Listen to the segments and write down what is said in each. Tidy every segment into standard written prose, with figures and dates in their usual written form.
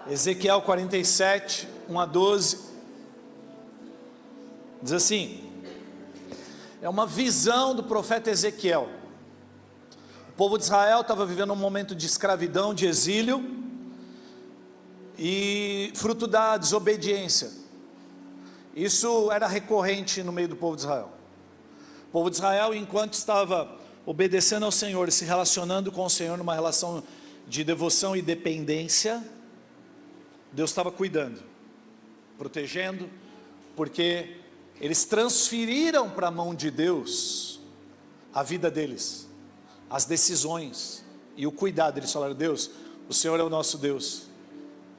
Ezequiel 47, 1 a 12, diz assim, é uma visão do profeta Ezequiel. O povo de Israel estava vivendo um momento de escravidão, de exílio, e fruto da desobediência. Isso era recorrente no meio do povo de Israel. O povo de Israel, enquanto estava obedecendo ao Senhor, se relacionando com o Senhor numa relação de devoção e dependência, Deus estava cuidando, protegendo, porque eles transferiram para a mão de Deus a vida deles, as decisões e o cuidado. Eles falaram: Deus, o Senhor é o nosso Deus,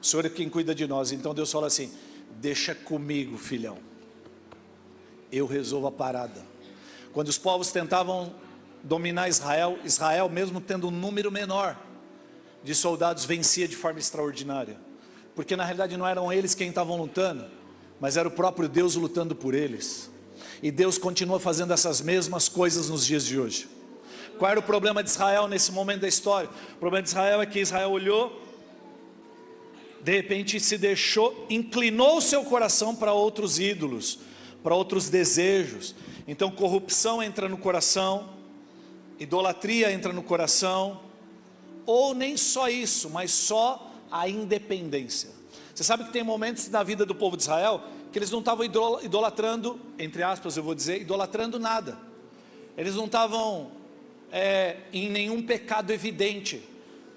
o Senhor é quem cuida de nós. Então Deus fala assim: deixa comigo, filhão, eu resolvo a parada. Quando os povos tentavam dominar Israel, Israel, mesmo tendo um número menor de soldados, vencia de forma extraordinária, porque na realidade não eram eles quem estavam lutando, mas era o próprio Deus lutando por eles. E Deus continua fazendo essas mesmas coisas nos dias de hoje. Qual era o problema de Israel nesse momento da história? O problema de Israel é que Israel olhou, de repente se deixou, inclinou o seu coração para outros ídolos, para outros desejos. Então corrupção entra no coração, idolatria entra no coração, ou nem só isso, mas só a independência. Você sabe que tem momentos na vida do povo de Israel que eles não estavam idolatrando, entre aspas eu vou dizer, idolatrando nada. Eles não estavam em nenhum pecado evidente.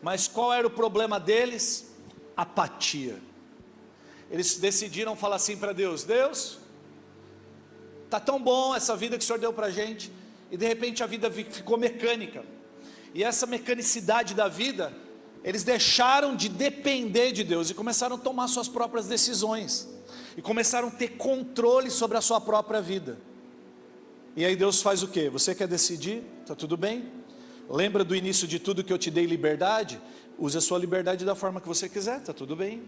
Mas qual era o problema deles? Apatia. Eles decidiram falar assim para Deus: Deus, está tão bom essa vida que o Senhor deu para a gente, e de repente a vida ficou mecânica. E essa mecanicidade da vida, eles deixaram de depender de Deus e começaram a tomar suas próprias decisões, e começaram a ter controle sobre a sua própria vida. E aí Deus faz o quê? Você quer decidir? Está tudo bem? Lembra do início de tudo que eu te dei liberdade? Use a sua liberdade da forma que você quiser, está tudo bem.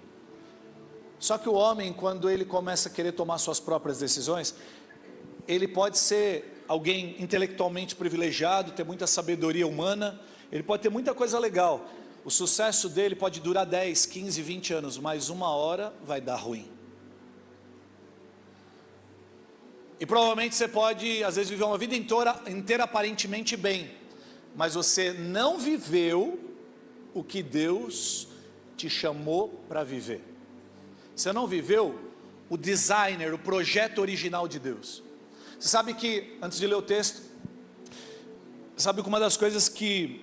Só que o homem, quando ele começa a querer tomar suas próprias decisões, ele pode ser alguém intelectualmente privilegiado, ter muita sabedoria humana, ele pode ter muita coisa legal. O sucesso dele pode durar 10, 15, 20 anos, mas uma hora vai dar ruim. E provavelmente você pode, às vezes, viver uma vida inteira aparentemente bem, mas você não viveu o que Deus te chamou para viver. Você não viveu o designer, o projeto original de Deus. Você sabe que, antes de ler o texto, sabe que uma das coisas que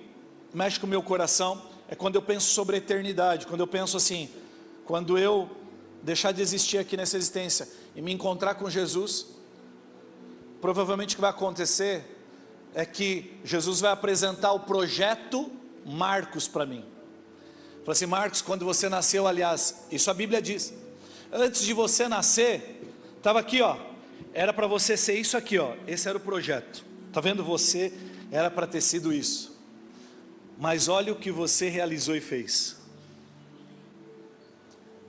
mexe com o meu coração é quando eu penso sobre a eternidade, quando eu penso assim, quando eu deixar de existir aqui nessa existência e me encontrar com Jesus, provavelmente o que vai acontecer é que Jesus vai apresentar o projeto Marcos para mim. Fala assim: Marcos, quando você nasceu, aliás, isso a Bíblia diz, antes de você nascer, estava aqui ó, era para você ser isso aqui ó, esse era o projeto, está vendo, você era para ter sido isso, mas olha o que você realizou e fez.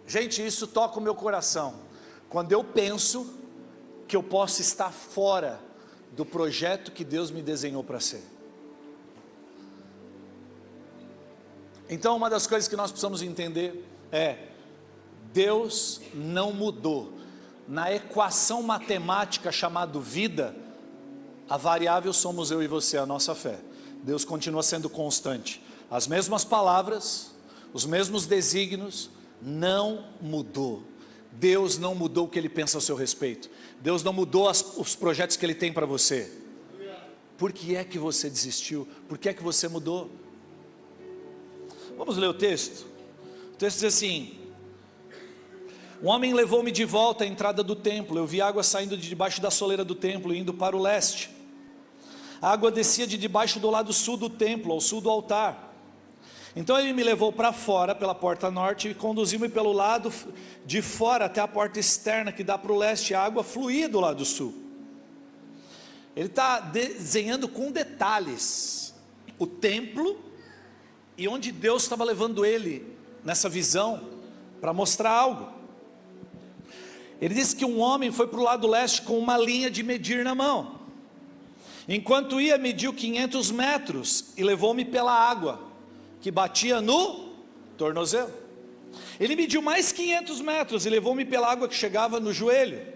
Gente, isso toca o meu coração, quando eu penso que eu posso estar fora do projeto que Deus me desenhou para ser. Então uma das coisas que nós precisamos entender é: Deus não mudou. Na equação matemática chamada vida, a variável somos eu e você, a nossa fé. Deus continua sendo constante, as mesmas palavras, os mesmos desígnios, não mudou. Deus não mudou o que Ele pensa a seu respeito. Deus não mudou os projetos que Ele tem para você. Por que é que você desistiu? Por que é que você mudou? Vamos ler o texto. O texto diz assim: um homem levou-me de volta à entrada do templo. Eu vi água saindo de debaixo da soleira do templo, indo para o leste. A água descia de debaixo do lado sul do templo, ao sul do altar. Então ele me levou para fora, pela porta norte, e conduziu-me pelo lado de fora, até a porta externa, que dá para o leste. A água fluía do lado sul. Ele está desenhando com detalhes o templo, e onde Deus estava levando ele, nessa visão, para mostrar algo. Ele disse que um homem foi para o lado leste com uma linha de medir na mão. Enquanto ia, mediu 500 metros, e levou-me pela água, que batia no tornozelo. Ele mediu mais 500 metros e levou-me pela água que chegava no joelho.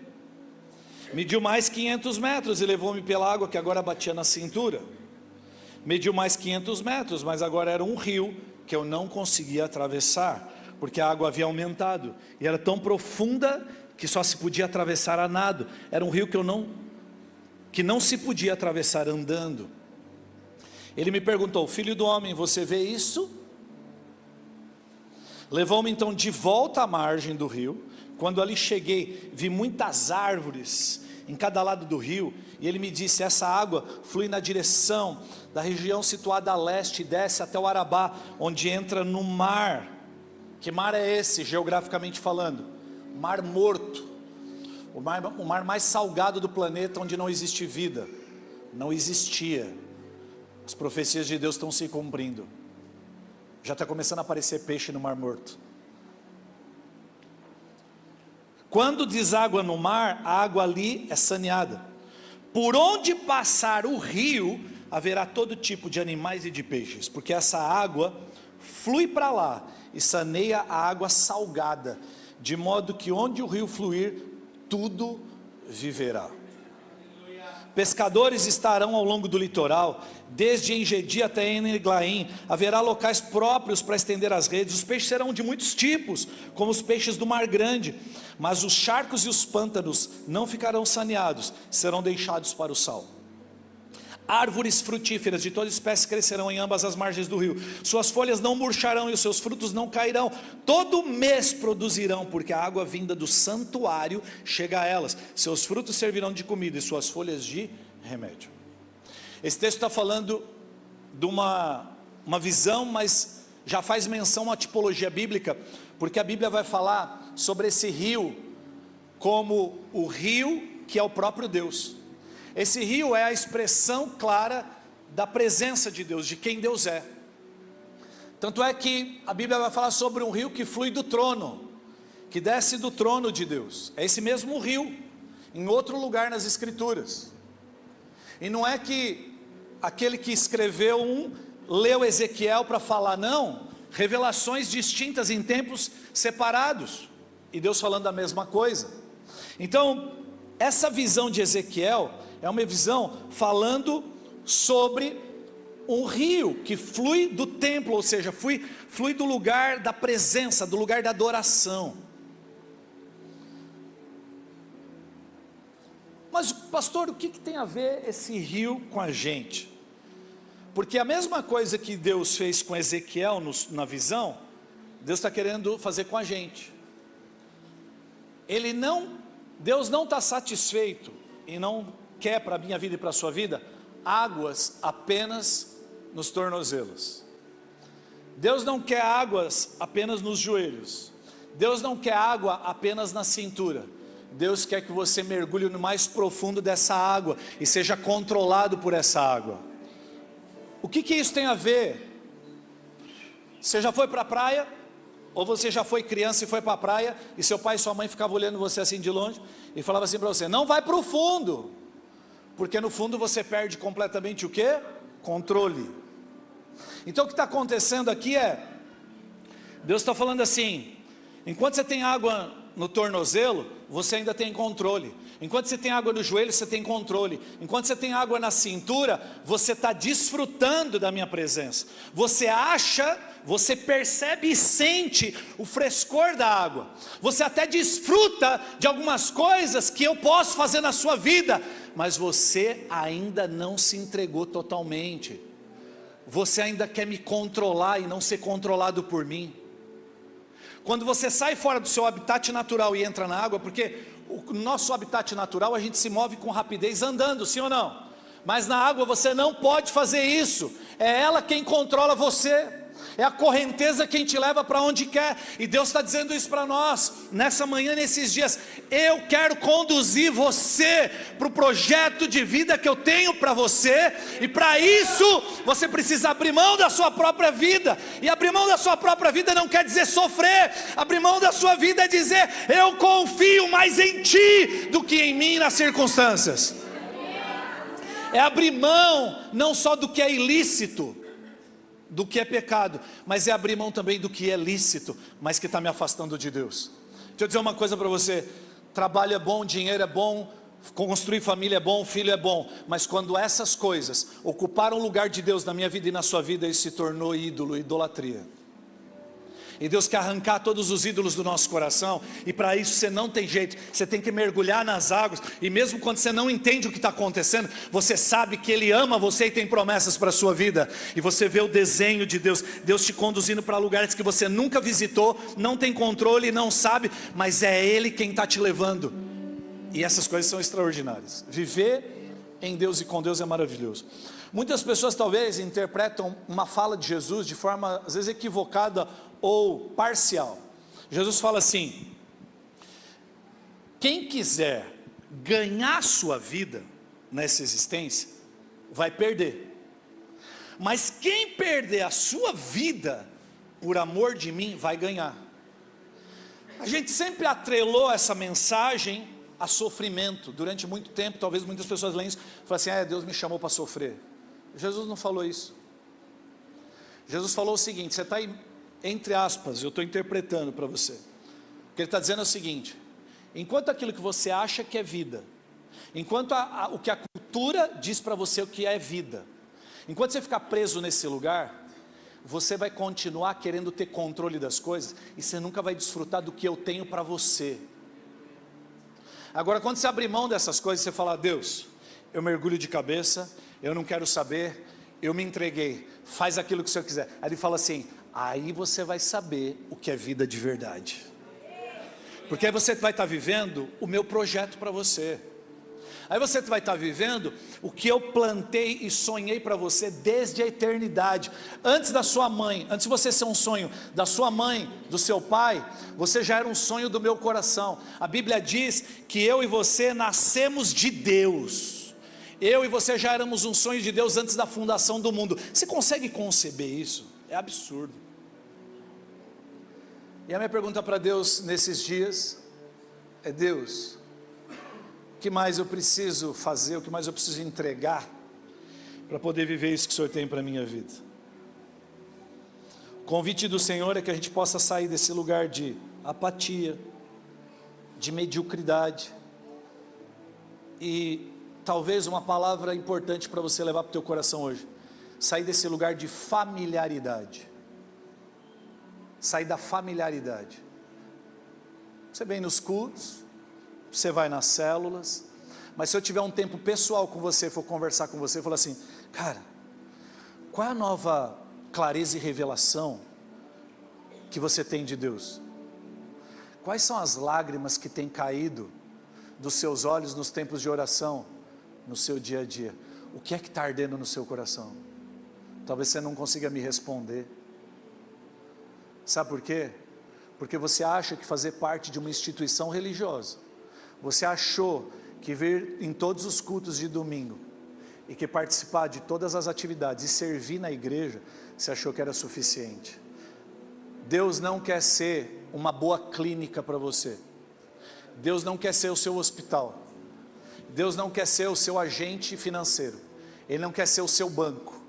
Mediu mais 500 metros e levou-me pela água que agora batia na cintura. Mediu mais 500 metros, mas agora era um rio que eu não conseguia atravessar, porque a água havia aumentado, e era tão profunda que só se podia atravessar a nado. Era um rio que não se podia atravessar andando. Ele me perguntou: filho do homem, você vê isso? Levou-me então de volta à margem do rio. Quando ali cheguei, vi muitas árvores em cada lado do rio, e ele me disse: essa água flui na direção da região situada a leste e desce até o Arabá, onde entra no mar. Que mar é esse, geograficamente falando? Mar Morto, o mar mais salgado do planeta, onde não existe vida, não existia. As profecias de Deus estão se cumprindo, já está começando a aparecer peixe no Mar Morto. Quando deságua no mar, a água ali é saneada. Por onde passar o rio, haverá todo tipo de animais e de peixes, porque essa água flui para lá e saneia a água salgada, de modo que onde o rio fluir, tudo viverá. Pescadores estarão ao longo do litoral, desde Engedi até Eneglaim. Haverá locais próprios para estender as redes. Os peixes serão de muitos tipos, como os peixes do mar grande, mas os charcos e os pântanos não ficarão saneados, serão deixados para o sal. Árvores frutíferas de toda espécie crescerão em ambas as margens do rio, suas folhas não murcharão e os seus frutos não cairão, todo mês produzirão, porque a água vinda do santuário chega a elas, seus frutos servirão de comida e suas folhas de remédio. Esse texto está falando de uma visão, mas já faz menção a uma tipologia bíblica, porque a Bíblia vai falar sobre esse rio, como o rio que é o próprio Deus. Esse rio é a expressão clara da presença de Deus, de quem Deus é. Tanto é que a Bíblia vai falar sobre um rio que flui do trono, que desce do trono de Deus. É esse mesmo rio, em outro lugar nas Escrituras. E não é que aquele que escreveu leu Ezequiel para falar, não. Revelações distintas em tempos separados, e Deus falando a mesma coisa. Então, essa visão de Ezequiel é uma visão falando sobre um rio que flui do templo, ou seja, flui do lugar da presença, do lugar da adoração. Mas pastor, o que tem a ver esse rio com a gente? Porque a mesma coisa que Deus fez com Ezequiel na visão, Deus está querendo fazer com a gente. Deus não está satisfeito e não quer para a minha vida e para a sua vida águas apenas nos tornozelos. Deus não quer águas apenas nos joelhos. Deus não quer água apenas na cintura. Deus quer que você mergulhe no mais profundo dessa água e seja controlado por essa água. O que isso tem a ver? Você já foi para a praia? Ou você já foi criança e foi para a praia e seu pai e sua mãe ficavam olhando você assim de longe e falava assim para você: não vai para o fundo, porque no fundo você perde completamente o quê? Controle. Então o que está acontecendo aqui é, Deus está falando assim: enquanto você tem água no tornozelo, você ainda tem controle. Enquanto você tem água no joelho, você tem controle. Enquanto você tem água na cintura, você está desfrutando da minha presença. Você percebe e sente o frescor da água. Você até desfruta de algumas coisas que eu posso fazer na sua vida, mas você ainda não se entregou totalmente. Você ainda quer me controlar e não ser controlado por mim. Quando você sai fora do seu habitat natural e entra na água, porque o nosso habitat natural a gente se move com rapidez andando, sim ou não? Mas na água você não pode fazer isso. É ela quem controla você. É a correnteza quem te leva para onde quer. E Deus está dizendo isso para nós nessa manhã, nesses dias. Eu quero conduzir você para o projeto de vida que eu tenho para você. E para isso você precisa abrir mão da sua própria vida. E abrir mão da sua própria vida não quer dizer sofrer. Abrir mão da sua vida é dizer: eu confio mais em ti do que em mim e nas circunstâncias. É abrir mão não só do que é ilícito, do que é pecado, mas é abrir mão também do que é lícito, mas que está me afastando de Deus. Deixa eu dizer uma coisa para você: trabalho é bom, dinheiro é bom, construir família é bom, filho é bom, mas quando essas coisas ocuparam o lugar de Deus na minha vida e na sua vida, isso se tornou ídolo, idolatria. E Deus quer arrancar todos os ídolos do nosso coração, e para isso você não tem jeito, você tem que mergulhar nas águas, e mesmo quando você não entende o que está acontecendo, você sabe que Ele ama você e tem promessas para a sua vida, e você vê o desenho de Deus, Deus te conduzindo para lugares que você nunca visitou, não tem controle, não sabe, mas é Ele quem está te levando, e essas coisas são extraordinárias. Viver em Deus e com Deus é maravilhoso. Muitas pessoas talvez interpretam uma fala de Jesus de forma às vezes equivocada ou parcial. Jesus fala assim: quem quiser ganhar sua vida nessa existência, vai perder, mas quem perder a sua vida por amor de mim, vai ganhar. A gente sempre atrelou essa mensagem a sofrimento, durante muito tempo, talvez muitas pessoas leem isso, e falam assim: Deus me chamou para sofrer. Jesus não falou isso. Jesus falou o seguinte, você está aí, entre aspas, eu estou interpretando para você, o que ele está dizendo é o seguinte: enquanto aquilo que você acha que é vida, enquanto o que a cultura diz para você o que é vida, enquanto você ficar preso nesse lugar, você vai continuar querendo ter controle das coisas, e você nunca vai desfrutar do que eu tenho para você. Agora, quando você abrir mão dessas coisas, você fala: Deus, eu mergulho de cabeça, eu não quero saber, eu me entreguei, faz aquilo que o Senhor quiser. Aí ele fala assim: aí você vai saber o que é vida de verdade, porque aí você vai estar vivendo o meu projeto para você, aí você vai estar vivendo o que eu plantei e sonhei para você desde a eternidade, antes da sua mãe, antes de você ser um sonho da sua mãe, do seu pai, você já era um sonho do meu coração. A Bíblia diz que eu e você nascemos de Deus, eu e você já éramos um sonho de Deus antes da fundação do mundo. Você consegue conceber isso? É absurdo. E a minha pergunta para Deus nesses dias é: Deus, o que mais eu preciso fazer, o que mais eu preciso entregar para poder viver isso que o Senhor tem para a minha vida? O convite do Senhor é que a gente possa sair desse lugar de apatia, de mediocridade, e talvez uma palavra importante para você levar para o teu coração hoje: sair desse lugar de familiaridade. Sair da familiaridade. Você vem nos cultos, você vai nas células, mas se eu tiver um tempo pessoal com você, for conversar com você, falar assim: cara, qual é a nova clareza e revelação que você tem de Deus? Quais são as lágrimas que têm caído dos seus olhos nos tempos de oração, no seu dia a dia? O que é que está ardendo no seu coração? Talvez você não consiga me responder. Sabe por quê? Porque você acha que fazer parte de uma instituição religiosa, você achou que vir em todos os cultos de domingo, e que participar de todas as atividades e servir na igreja, você achou que era suficiente. Deus não quer ser uma boa clínica para você, Deus não quer ser o seu hospital, Deus não quer ser o seu agente financeiro, Ele não quer ser o seu banco,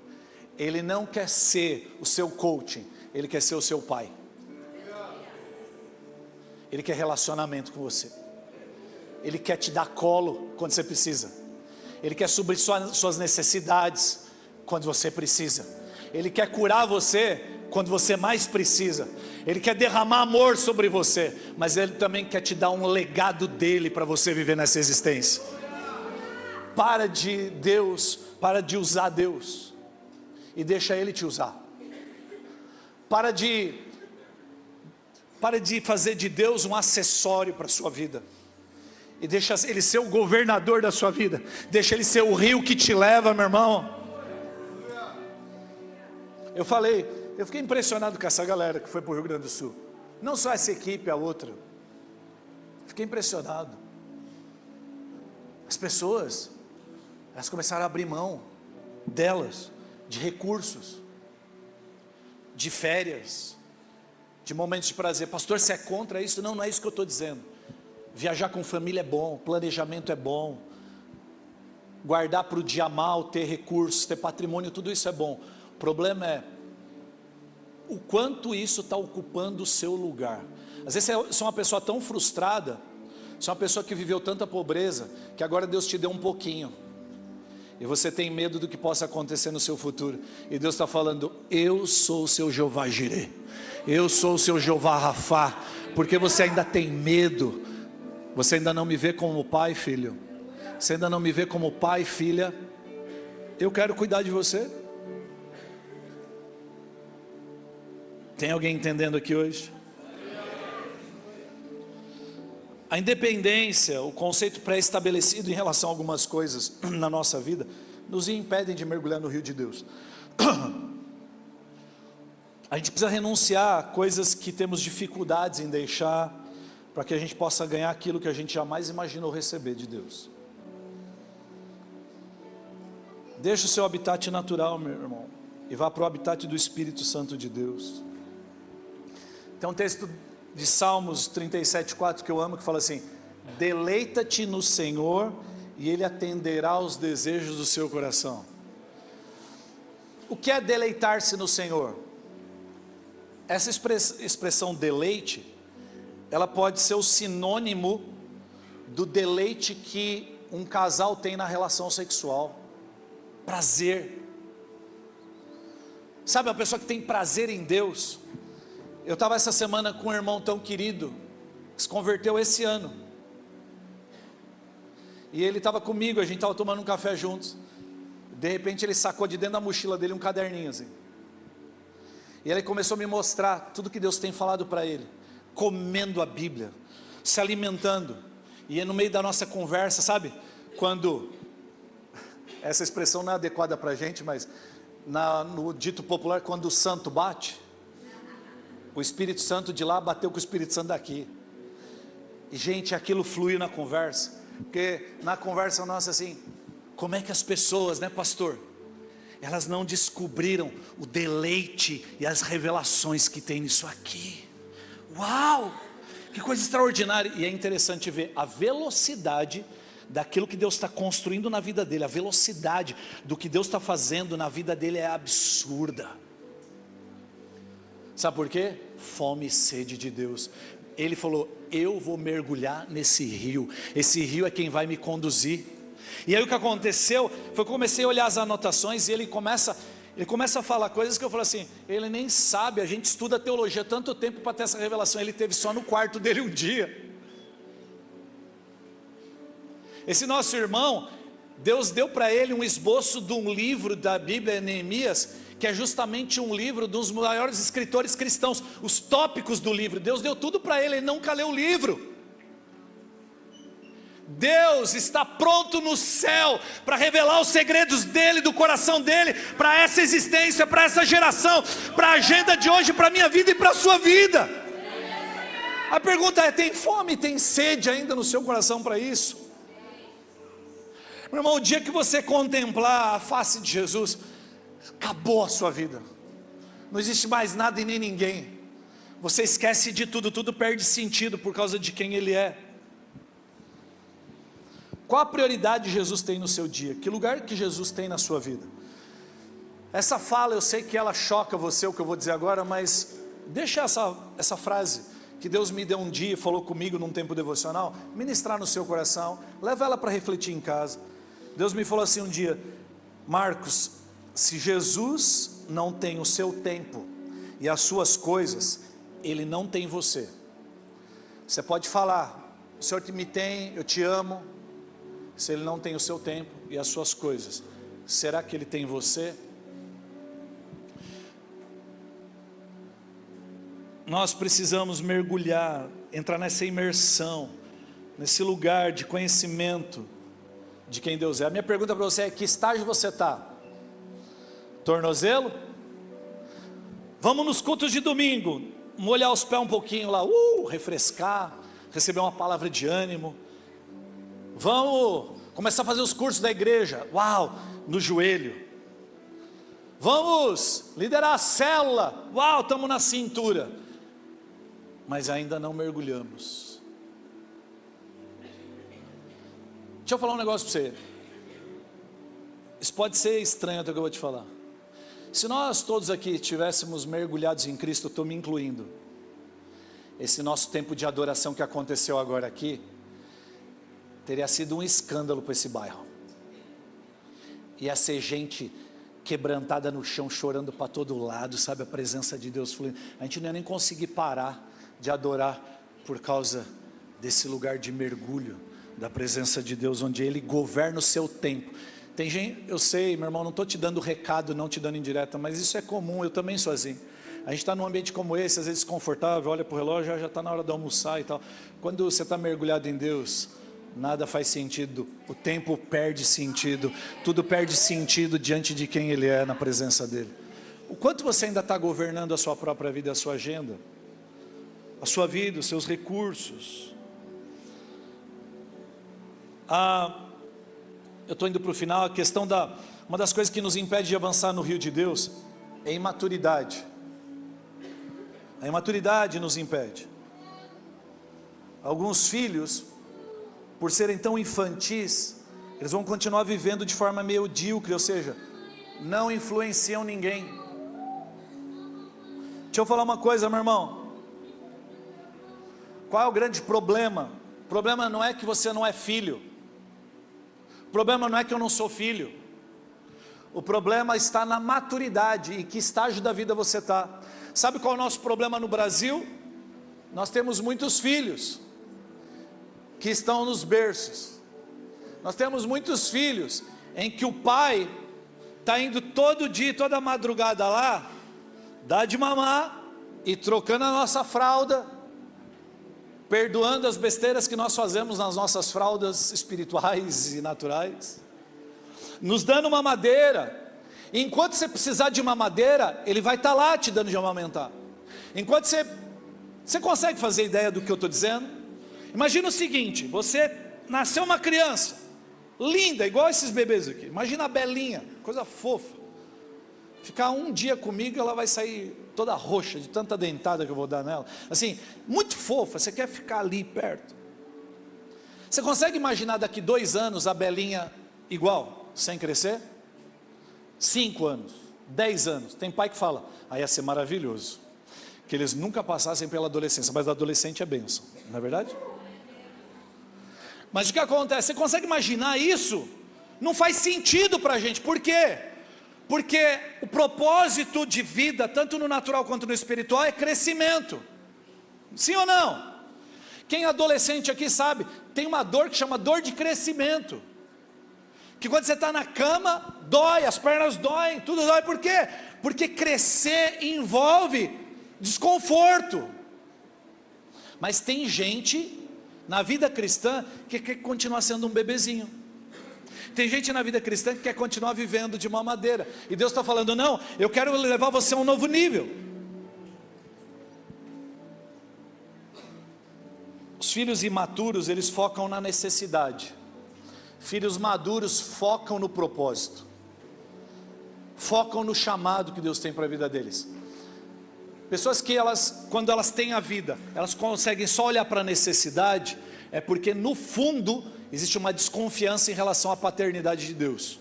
Ele não quer ser o seu coaching, Ele quer ser o seu pai. Ele quer relacionamento com você, Ele quer te dar colo quando você precisa, Ele quer suprir suas necessidades quando você precisa, Ele quer curar você quando você mais precisa, Ele quer derramar amor sobre você, mas Ele também quer te dar um legado dEle para você viver nessa existência. Para de usar Deus e deixa Ele te usar. Para de fazer de Deus um acessório para a sua vida, e deixa Ele ser o governador da sua vida, deixa Ele ser o rio que te leva, meu irmão. Eu fiquei impressionado com essa galera que foi para o Rio Grande do Sul, não só essa equipe, a outra, fiquei impressionado. As pessoas, elas começaram a abrir mão delas, de recursos, de férias, de momentos de prazer. Pastor, você é contra isso? Não, não é isso que eu estou dizendo. Viajar com família é bom, planejamento é bom, guardar para o dia mal, ter recursos, ter patrimônio, tudo isso é bom. O problema é o quanto isso está ocupando o seu lugar. Às vezes você é uma pessoa tão frustrada, você é uma pessoa que viveu tanta pobreza, que agora Deus te deu um pouquinho, e você tem medo do que possa acontecer no seu futuro, e Deus está falando, eu sou o seu Jeová Jireh, eu sou o seu Jeová Rafá, porque você ainda tem medo, você ainda não me vê como pai, filho, você ainda não me vê como pai, filha, eu quero cuidar de você. Tem alguém entendendo aqui hoje? A independência, o conceito pré-estabelecido em relação a algumas coisas na nossa vida, nos impedem de mergulhar no rio de Deus. A gente precisa renunciar a coisas que temos dificuldades em deixar, para que a gente possa ganhar aquilo que a gente jamais imaginou receber de Deus. Deixa o seu habitat natural, meu irmão, e vá para o habitat do Espírito Santo de Deus. Tem um texto de Salmos 37:4 que eu amo, que fala assim, deleita-te no Senhor e Ele atenderá aos desejos do seu coração. O que é deleitar-se no Senhor? Essa expressão deleite, ela pode ser o sinônimo do deleite que um casal tem na relação sexual. Prazer. Sabe, uma pessoa que tem prazer em Deus. Eu estava essa semana com um irmão tão querido, que se converteu esse ano, e ele estava comigo, a gente estava tomando um café juntos, de repente ele sacou de dentro da mochila dele um caderninho assim, e ele começou a me mostrar tudo que Deus tem falado para ele, comendo a Bíblia, se alimentando, e no meio da nossa conversa, sabe, quando, essa expressão não é adequada para a gente, mas no dito popular, quando o santo bate, o Espírito Santo de lá bateu com o Espírito Santo daqui. E gente, aquilo fluiu na conversa. Porque na conversa nossa assim, como é que as pessoas, né, pastor? Elas não descobriram o deleite e as revelações que tem nisso aqui. Uau! Que coisa extraordinária. E é interessante ver a velocidade daquilo que Deus está construindo na vida dele. A velocidade do que Deus está fazendo na vida dele é absurda. Sabe por quê? Fome e sede de Deus. Ele falou, eu vou mergulhar nesse rio. Esse rio é quem vai me conduzir. E aí o que aconteceu, foi que eu comecei a olhar as anotações, e ele começa a falar coisas que eu falo assim, ele nem sabe, a gente estuda teologia tanto tempo para ter essa revelação, ele teve só no quarto dele um dia. Esse nosso irmão, Deus deu para ele um esboço de um livro da Bíblia, Neemias, que é justamente um livro dos maiores escritores cristãos, os tópicos do livro. Deus deu tudo para ele, ele nunca leu o livro. Deus está pronto no céu para revelar os segredos dele, do coração dele, para essa existência, para essa geração, para a agenda de hoje, para a minha vida e para a sua vida. A pergunta é, tem fome, tem sede ainda no seu coração para isso? Meu irmão, o dia que você contemplar a face de Jesus, acabou a sua vida, não existe mais nada e nem ninguém, você esquece de tudo, tudo perde sentido por causa de quem Ele é. Qual a prioridade Jesus tem no seu dia? Que lugar que Jesus tem na sua vida? Essa fala, eu sei que ela choca você, o que eu vou dizer agora, mas deixa essa frase que Deus me deu um dia e falou comigo num tempo devocional, ministrar no seu coração, leva ela para refletir em casa. Deus me falou assim um dia, Marcos, se Jesus não tem o seu tempo e as suas coisas, Ele não tem você. Você pode falar, o Senhor me tem, eu te amo. Se Ele não tem o seu tempo e as suas coisas, será que Ele tem você? Nós precisamos mergulhar, entrar nessa imersão, nesse lugar de conhecimento de quem Deus é. A minha pergunta para você é, que estágio você está? Tornozelo? Vamos nos cultos de domingo, molhar os pés um pouquinho lá, refrescar, receber uma palavra de ânimo. Vamos começar a fazer os cursos da igreja, no joelho. Vamos liderar a célula, estamos na cintura. Mas ainda não mergulhamos. Deixa eu falar um negócio para você. Isso pode ser estranho até que eu vou te falar. Se nós todos aqui tivéssemos mergulhados em Cristo, eu estou me incluindo, esse nosso tempo de adoração que aconteceu agora aqui, teria sido um escândalo para esse bairro. Ia ser gente quebrantada no chão, chorando para todo lado, sabe, a presença de Deus fluindo. A gente não ia nem conseguir parar de adorar, por causa desse lugar de mergulho, da presença de Deus, onde Ele governa o seu tempo. Tem gente, eu sei, meu irmão, não estou te dando recado, não te dando indireta, mas isso é comum, eu também sou assim. A gente está num ambiente como esse, às vezes desconfortável, olha para o relógio, já está na hora de almoçar e tal. Quando você está mergulhado em Deus, nada faz sentido, o tempo perde sentido, tudo perde sentido diante de quem Ele é, na presença dEle. O quanto você ainda está governando a sua própria vida, a sua agenda, a sua vida, os seus recursos. Eu estou indo para o final. A questão uma das coisas que nos impede de avançar no rio de Deus é a imaturidade. A imaturidade nos impede. Alguns filhos, por serem tão infantis, eles vão continuar vivendo de forma medíocre, ou seja, não influenciam ninguém. Deixa eu falar uma coisa, meu irmão. Qual é o grande problema? O problema não é que você não é filho. O problema não é que eu não sou filho. O problema está na maturidade e que estágio da vida você está. Sabe qual é o nosso problema no Brasil? Nós temos muitos filhos que estão nos berços. Nós temos muitos filhos em que o pai está indo todo dia, toda madrugada lá, dá de mamar e trocando a nossa fralda, perdoando as besteiras que nós fazemos nas nossas fraldas espirituais e naturais, nos dando uma madeira. Enquanto você precisar de uma madeira, Ele vai estar lá te dando de amamentar. Enquanto você consegue fazer ideia do que eu estou dizendo? Imagina o seguinte: você nasceu uma criança, linda, igual esses bebês aqui. Imagina a Belinha, coisa fofa. Ficar um dia comigo, ela vai sair toda roxa, de tanta dentada que eu vou dar nela. Assim, muito fofa, você quer ficar ali perto. Você consegue imaginar daqui 2 anos a Belinha igual, sem crescer? 5 anos, 10 anos, tem pai que fala, aí ia ser maravilhoso, que eles nunca passassem pela adolescência, mas adolescente é bênção, não é verdade? Mas o que acontece, você consegue imaginar isso? Não faz sentido para a gente, por quê? Porque o propósito de vida, tanto no natural quanto no espiritual, é crescimento, sim ou não? Quem é adolescente aqui sabe, tem uma dor que chama dor de crescimento, que quando você está na cama, dói, as pernas doem, tudo dói, por quê? Porque crescer envolve desconforto. Mas tem gente na vida cristã que quer continuar sendo um bebezinho. Tem gente na vida cristã que quer continuar vivendo de mamadeira. E Deus está falando, não, eu quero levar você a um novo nível. Os filhos imaturos, eles focam na necessidade. Filhos maduros focam no propósito, focam no chamado que Deus tem para a vida deles. Pessoas que quando elas têm a vida, elas conseguem só olhar para a necessidade, é porque no fundo existe uma desconfiança em relação à paternidade de Deus.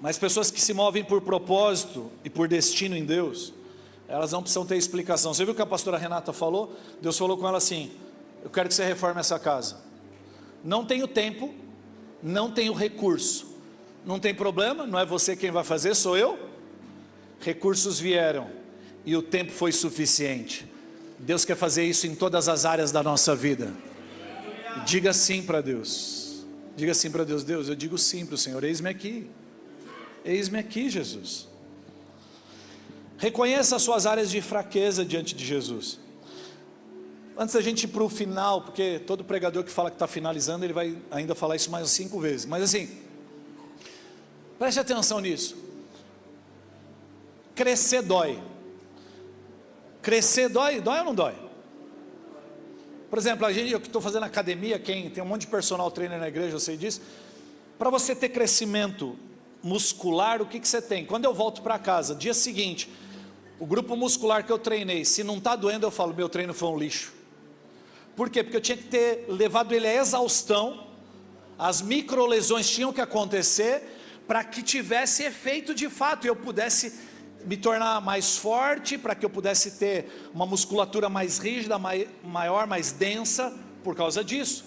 Mas pessoas que se movem por propósito e por destino em Deus, elas não precisam ter explicação. Você viu o que a pastora Renata falou? Deus falou com ela assim, eu quero que você reforme essa casa. Não tenho tempo, não tenho recurso. Não tem problema, não é você quem vai fazer, sou eu. Recursos vieram e o tempo foi suficiente. Deus quer fazer isso em todas as áreas da nossa vida. Diga sim para Deus. Diga sim para Deus. Deus, eu digo sim para o Senhor. Eis-me aqui. Eis-me aqui, Jesus. Reconheça as suas áreas de fraqueza diante de Jesus. Antes da gente ir para o final, porque todo pregador que fala que está finalizando, ele vai ainda falar isso mais 5 vezes. Mas assim, preste atenção nisso. Crescer dói. Crescer dói? Dói ou não dói? Por exemplo, eu que estou fazendo academia, tem um monte de personal trainer na igreja, eu sei disso. Para você ter crescimento muscular, o que você tem? Quando eu volto para casa, dia seguinte, o grupo muscular que eu treinei, se não está doendo, eu falo, meu treino foi um lixo. Por quê? Porque eu tinha que ter levado ele à exaustão, as microlesões tinham que acontecer, para que tivesse efeito de fato, e eu pudesse me tornar mais forte, para que eu pudesse ter uma musculatura mais rígida, maior, mais densa, por causa disso.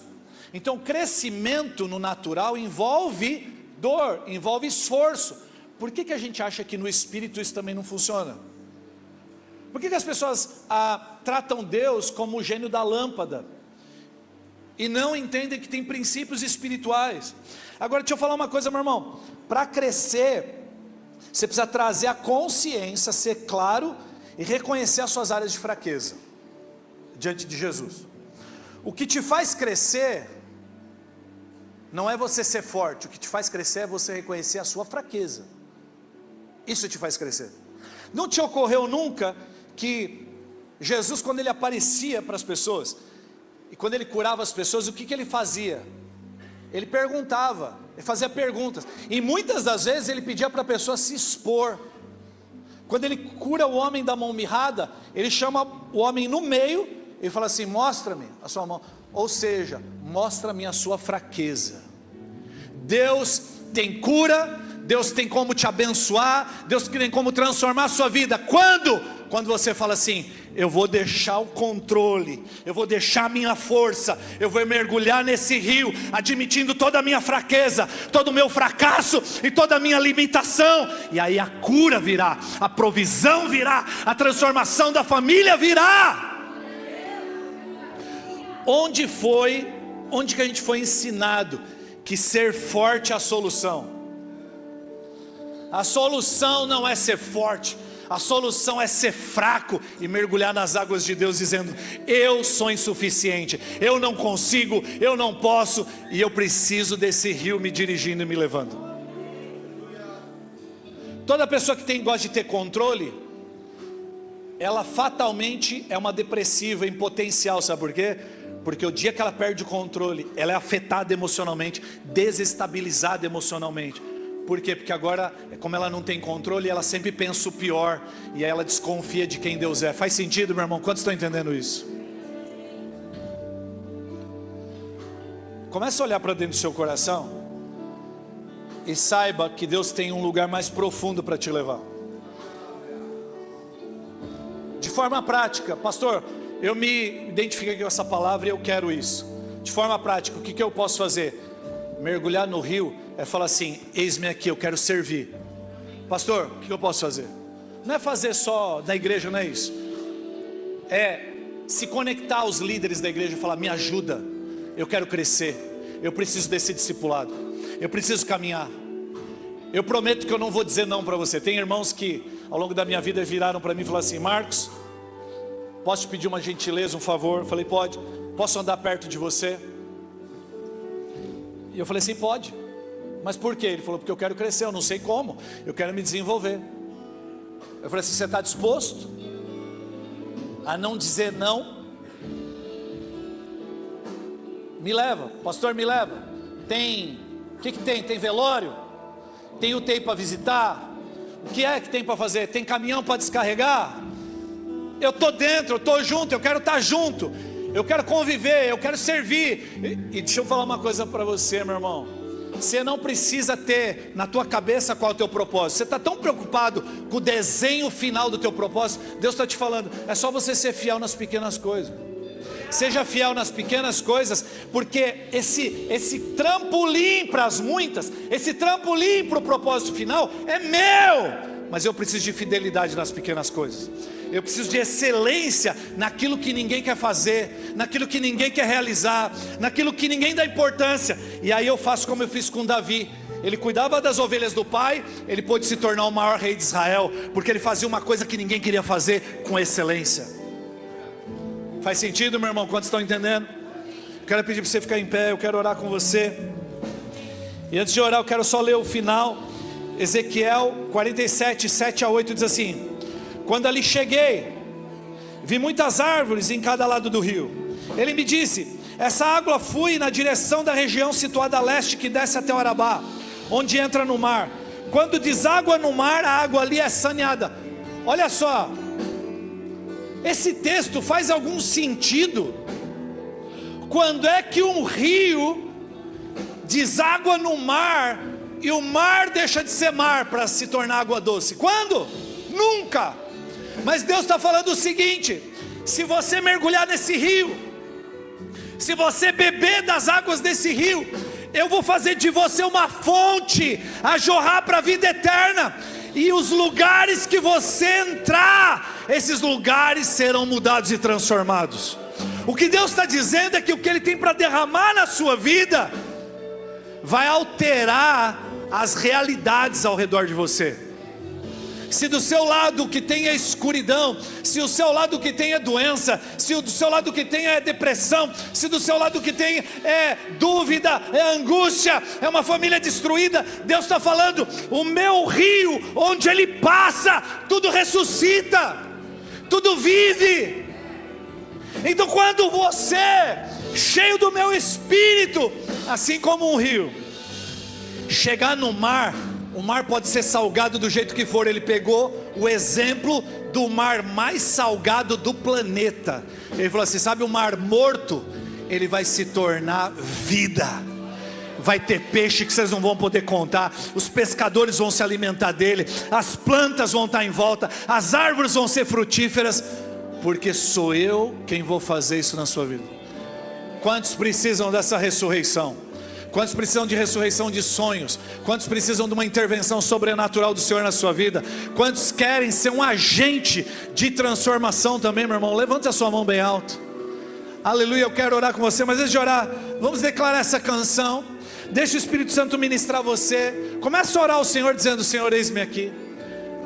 Então crescimento no natural envolve dor, envolve esforço. Por que a gente acha que no espírito isso também não funciona? Por que as pessoas tratam Deus como o gênio da lâmpada e não entendem que tem princípios espirituais? Agora deixa eu falar uma coisa, meu irmão. Para crescer, você precisa trazer a consciência, ser claro e reconhecer as suas áreas de fraqueza diante de Jesus. O que te faz crescer não é você ser forte, o que te faz crescer é você reconhecer a sua fraqueza. Isso te faz crescer. Não te ocorreu nunca que Jesus, quando ele aparecia para as pessoas, e quando ele curava as pessoas, o que ele fazia? Ele perguntava, ele fazia perguntas, e muitas das vezes ele pedia para a pessoa se expor. Quando ele cura o homem da mão mirrada, ele chama o homem no meio, e fala assim: mostra-me a sua mão, ou seja, mostra-me a sua fraqueza. Deus tem cura, Deus tem como te abençoar, Deus tem como transformar a sua vida. Quando você fala assim: eu vou deixar o controle, eu vou deixar a minha força, eu vou mergulhar nesse rio, admitindo toda a minha fraqueza, todo o meu fracasso e toda a minha limitação, e aí a cura virá, a provisão virá, a transformação da família virá. Onde que a gente foi ensinado que ser forte é a solução? A solução não é ser forte, a solução é ser fraco e mergulhar nas águas de Deus dizendo: eu sou insuficiente, eu não consigo, eu não posso, e eu preciso desse rio me dirigindo e me levando. Toda pessoa que gosta de ter controle, ela fatalmente é uma depressiva em potencial. Sabe por quê? Porque o dia que ela perde o controle, ela é afetada emocionalmente, desestabilizada emocionalmente. Por quê? Porque agora, como ela não tem controle, ela sempre pensa o pior, e aí ela desconfia de quem Deus é. Faz sentido, meu irmão? Quantos estão entendendo isso? Comece a olhar para dentro do seu coração e saiba que Deus tem um lugar mais profundo para te levar. De forma prática, pastor, eu me identifiquei com essa palavra e eu quero isso. De forma prática, o que eu posso fazer? Mergulhar no rio é falar assim: eis-me aqui, eu quero servir. Pastor, o que eu posso fazer? Não é fazer só da igreja, não é isso. É se conectar aos líderes da igreja e falar: me ajuda, eu quero crescer, eu preciso desse discipulado, eu preciso caminhar. Eu prometo que eu não vou dizer não para você. Tem irmãos que ao longo da minha vida viraram para mim e falaram assim: Marcos, posso te pedir uma gentileza, um favor? Eu falei: pode. Posso andar perto de você? E eu falei assim: pode. Mas por quê? Ele falou: porque eu quero crescer, eu não sei como, eu quero me desenvolver. Eu falei assim: você está disposto a não dizer não? Me leva, pastor, me leva. O que tem? Tem velório? Tem UTI para visitar? O que é que tem para fazer? Tem caminhão para descarregar? Eu estou dentro, eu estou junto, eu quero estar junto, eu quero conviver, eu quero servir. E deixa eu falar uma coisa para você, meu irmão. Você não precisa ter na tua cabeça qual é o teu propósito. Você está tão preocupado com o desenho final do teu propósito. Deus está te falando: é só você ser fiel nas pequenas coisas. Seja fiel nas pequenas coisas, porque esse trampolim para as muitas, esse trampolim para o propósito final é meu. Mas eu preciso de fidelidade nas pequenas coisas. Eu preciso de excelência naquilo que ninguém quer fazer, naquilo que ninguém quer realizar, naquilo que ninguém dá importância. E aí eu faço como eu fiz com Davi. Ele cuidava das ovelhas do pai, ele pôde se tornar o maior rei de Israel, porque ele fazia uma coisa que ninguém queria fazer com excelência. Faz sentido, meu irmão? Quantos estão entendendo? Quero pedir para você ficar em pé, eu quero orar com você. E antes de orar, eu quero só ler o final. Ezequiel 47, 7 a 8 diz assim: quando ali cheguei, vi muitas árvores em cada lado do rio. Ele me disse: essa água flui na direção da região situada a leste, que desce até o Arabá, onde entra no mar. Quando deságua no mar, a água ali é saneada. Olha só, esse texto faz algum sentido. Quando é que um rio deságua no mar e o mar deixa de ser mar para se tornar água doce. Quando? Nunca. Mas Deus está falando o seguinte: se você mergulhar nesse rio, se você beber das águas desse rio, eu vou fazer de você uma fonte a jorrar para a vida eterna. E os lugares que você entrar, esses lugares serão mudados e transformados. O que Deus está dizendo é que o que Ele tem para derramar na sua vida vai alterar as realidades ao redor de você. Se do seu lado o que tem é escuridão, se o seu lado o que tem é doença, se do seu lado o que tem é depressão, se do seu lado o que tem é dúvida, é angústia, é uma família destruída, Deus está falando: o meu rio, onde Ele passa, tudo ressuscita, tudo vive. Então quando você, cheio do meu Espírito, assim como um rio, chegar no mar, o mar pode ser salgado do jeito que for. Ele pegou o exemplo do mar mais salgado do planeta. Ele falou assim: sabe o mar morto? Ele vai se tornar vida. Vai ter peixe que vocês não vão poder contar. Os pescadores vão se alimentar dele. As plantas vão estar em volta. As árvores vão ser frutíferas. Porque sou eu quem vou fazer isso na sua vida. Quantos precisam dessa ressurreição? Quantos precisam de ressurreição de sonhos? Quantos precisam de uma intervenção sobrenatural do Senhor na sua vida? Quantos querem ser um agente de transformação também, meu irmão? Levante a sua mão bem alto. Aleluia, eu quero orar com você. Mas antes de orar, vamos declarar essa canção. Deixa o Espírito Santo ministrar você. Começa a orar ao Senhor dizendo: Senhor, eis-me aqui.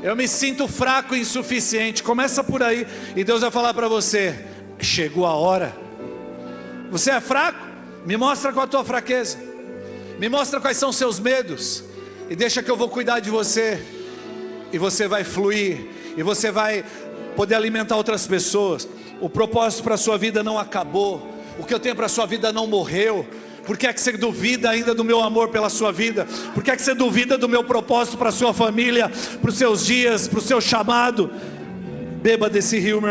Eu me sinto fraco e insuficiente. Começa por aí e Deus vai falar para você: chegou a hora. Você é fraco? Me mostra qual a tua fraqueza. Me mostra quais são os seus medos, e deixa que eu vou cuidar de você. E você vai fluir, e você vai poder alimentar outras pessoas. O propósito para a sua vida não acabou. O que eu tenho para a sua vida não morreu. Por que é que você duvida ainda do meu amor pela sua vida? Por que é que você duvida do meu propósito para a sua família, para os seus dias, para o seu chamado? Beba desse rio, meu irmão.